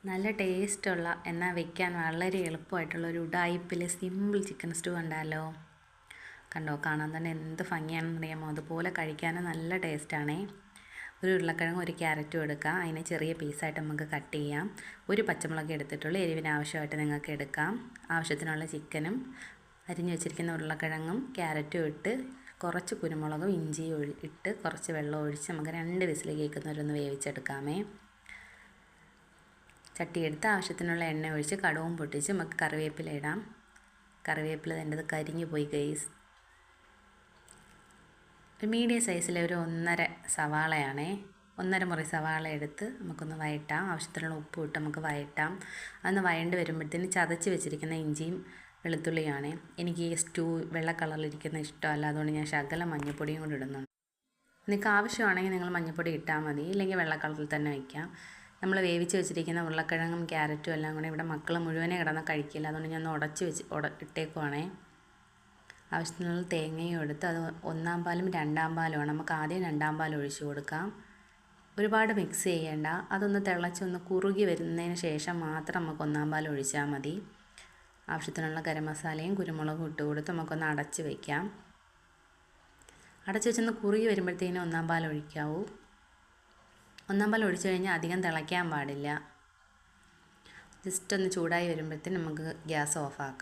നല്ല ടേസ്റ്റുള്ള എന്നാൽ വെക്കാൻ വളരെ എളുപ്പമായിട്ടുള്ള ഒരു ഉഡായിപ്പിൽ സിമ്പിൾ ചിക്കൻ സ്റ്റൂ കണ്ടാലോ. കണ്ടോ, കാണാൻ തന്നെ എന്ത് ഭംഗിയാണെന്ന് അറിയാമോ. അതുപോലെ കഴിക്കാനും നല്ല ടേസ്റ്റാണേ. ഒരു ഉരുളക്കിഴങ്ങ് ഒരു ക്യാരറ്റും എടുക്കാം. അതിനെ ചെറിയ പീസായിട്ട് നമുക്ക് കട്ട് ചെയ്യാം. ഒരു പച്ചമുളക് എടുത്തിട്ടുള്ളൂ. എരിവിന് ആവശ്യമായിട്ട് നിങ്ങൾക്ക് എടുക്കാം. ആവശ്യത്തിനുള്ള ചിക്കനും അരിഞ്ഞു വെച്ചിരിക്കുന്ന ഉരുളക്കിഴങ്ങും ക്യാരറ്റും ഇട്ട് കുറച്ച് കുരുമുളകും ഇഞ്ചിയും ഇട്ട് കുറച്ച് വെള്ളം ഒഴിച്ച് നമുക്ക് 2 വിസിൽ കേൾക്കുന്നവരൊന്ന് വേവിച്ചെടുക്കാമേ. ചട്ടി എടുത്ത് ആവശ്യത്തിനുള്ള എണ്ണ ഒഴിച്ച് കടുവും പൊട്ടിച്ച് നമുക്ക് കറിവേപ്പില ഇടാം. കറിവേപ്പില എൻ്റെത് കരിഞ്ഞു പോയി ഗൈസ്. ഒരു മീഡിയം സൈസിലെ ഒരു 1.5 സവാളയാണേ. 1.5 മുറി സവാള എടുത്ത് നമുക്കൊന്ന് വഴറ്റാം. ആവശ്യത്തിനുള്ള ഉപ്പ് ഇട്ട് നമുക്ക് വഴറ്റാം. അതൊന്ന് വഴണ്ട് വരുമ്പോഴത്തേന് ചതച്ച് വെച്ചിരിക്കുന്ന ഇഞ്ചിയും വെളുത്തുള്ളിയാണേ. എനിക്ക് ഈ സ്റ്റൂ വെള്ള കളറിലിരിക്കുന്ന ഇഷ്ടമല്ല, അതുകൊണ്ട് ഞാൻ ശകലം മഞ്ഞൾപ്പൊടിയും കൂടി ഇടുന്നുണ്ട്. നിങ്ങൾക്ക് ആവശ്യമാണെങ്കിൽ നിങ്ങൾ മഞ്ഞൾപ്പൊടി ഇട്ടാൽ മതി, ഇല്ലെങ്കിൽ വെള്ള കളറിൽ തന്നെ വയ്ക്കാം. നമ്മൾ വേവിച്ച് വെച്ചിരിക്കുന്ന ഉരുളക്കിഴങ്ങും ക്യാരറ്റും എല്ലാം കൂടെ ഇവിടെ മക്കൾ മുഴുവനെ കിടന്ന് കഴിക്കില്ല, അതുകൊണ്ട് ഞാൻ ഇട്ടേക്കുവാണേ. ആവശ്യത്തിനുള്ള തേങ്ങയും എടുത്ത് അത് 1-ാം പാലും 2-ാം പാലുമാണ്. നമുക്ക് ആദ്യം 2-ാം പാൽ ഒഴിച്ച് കൊടുക്കാം. ഒരുപാട് മിക്സ് ചെയ്യേണ്ട. അതൊന്ന് തിളച്ചൊന്ന് കുറുകി വരുന്നതിന് ശേഷം മാത്രം നമുക്ക് 1-ാം പാൽ ഒഴിച്ചാൽ മതി. ആവശ്യത്തിനുള്ള ഗരം മസാലയും കുരുമുളകും ഇട്ട് കൊടുത്ത് നമുക്കൊന്ന് അടച്ച് വയ്ക്കാം. അടച്ച് വെച്ചൊന്ന് കുറുകി വരുമ്പോഴത്തേനും 1-ാം പാൽ ഒഴിക്കാവൂ. 1-ാം പാൽ ഒഴിച്ചു കഴിഞ്ഞാൽ അധികം തിളയ്ക്കാൻ പാടില്ല. ജസ്റ്റ് ഒന്ന് ചൂടായി വരുമ്പോഴത്തേനും നമുക്ക് ഗ്യാസ് ഓഫാക്കാം.